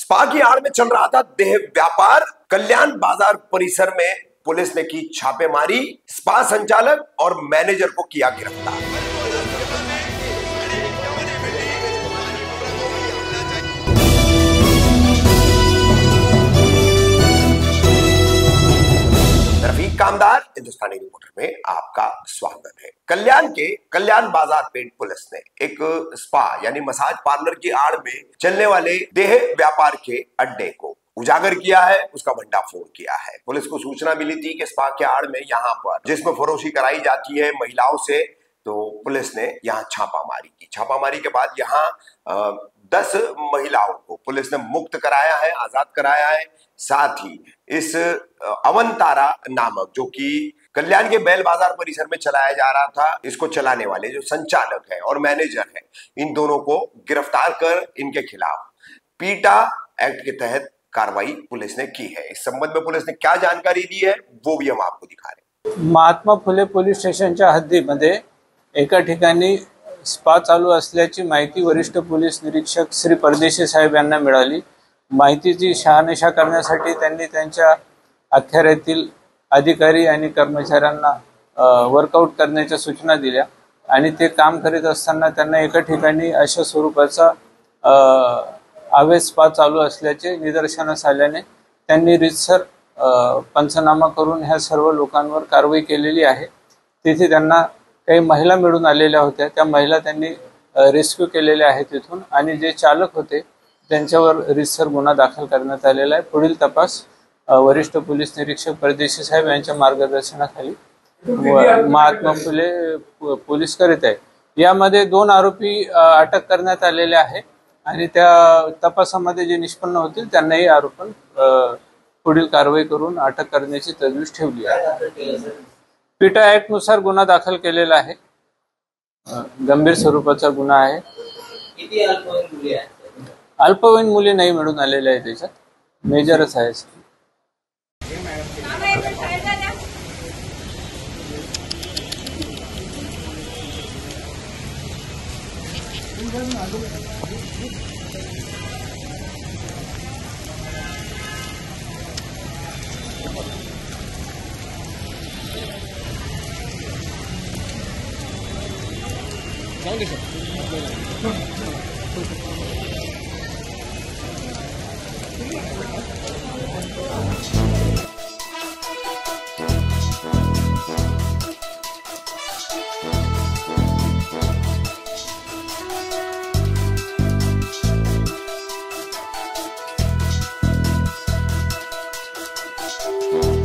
Spa की आड़ में चल रहा था देह व्यापार। कल्याण बाजार परिसर में पुलिस ने की छापेमारी। स्पा संचालक और मैनेजर को किया गिरफ्तार। रफीक कामदार हिंदुस्तानी रिपोर्टर में आपका स्वागत है। कल्याण के कल्याण बाजार पेट पुलिस ने एक स्पा यानी मसाज पार्लर की आड़ में चलने वाले देह व्यापार के अड्डे को उजागर किया है, उसका भंडाफोड़ किया है। पुलिस को सूचना मिली थी कि स्पा के आड़ में यहाँ पर जिसमें फरोशी कराई जाती है महिलाओं से, तो पुलिस ने यहाँ छापामारी की। छापामारी के बाद यहाँ 10 महिलाओं को पुलिस ने मुक्त कराया है, आजाद कराया है। साथ ही इस अवंतारा नामक, जो कि कल्याण के बैल बाजार परिसर में चलाया जा रहा था, इसको चलाने वाले जो संचालक है और मैनेजर है, इन दोनों को गिरफ्तार कर इनके खिलाफ पीटा एक्ट के तहत कार्रवाई पुलिस ने की है। इस संबंध में पुलिस ने क्या जानकारी दी है वो भी हम आपको दिखा रहे हैं। महात्मा फुले पोलीस स्टेशनच्या हद्दीमध्ये एका ठिकाणी स्पा चालू असल्याची माहिती वरिष्ठ पोलीस निरीक्षक श्री परदेशी साहेब यांना मिळाली। माहितीची शहानिशा करण्यासाठी त्यांनी त्यांच्या अखत्यारीतील अधिकारी आणि कर्मचाऱ्यांना वर्कआउट करण्याच्या सूचना दिल्या आणि ते काम करीत असताना त्यांना एका ठिकाणी अशा स्वरूपाचा अवैध स्पा चालू असल्याचे निदर्शनास आल्याने त्यांनी रीतसर पंचनामा करून ह्या सर्व लोकांवर कारवाई केलेली आहे। तिथे त्यांना काही महिला मिळून आलेल्या होत्या, त्या महिला त्यांनी रेस्क्यू केलेल्या आहेत तिथून, आणि जे चालक होते त्यांच्यावर रीतसर गुन्हा दाखल करण्यात आलेला आहे। पुढील तपास वरिष्ठ पोलीस निरीक्षक परदेशी साहेब यांच्या मार्गदर्शनाखाली महात्मा फुले पोलीस करीत आहे। यामध्ये 2 आरोपी अटक करण्यात आलेले आहे आणि त्या तपासामध्ये जे निष्पन्न होतील त्यांनाही आरोपण पुढील कारवाई करून अटक करण्याची तजवीज ठेवली आहे। पीटा ऍक्ट नुसार गुन्हा दाखल केलेला आहे, गंभीर स्वरूपाचा गुन्हा आहे। किती अल्पवयीन मुली आहेत? अल्पवयीन मुली नाही मिळून आलेल्या आहेत, त्याच्यात मेजरच आहे। हैं।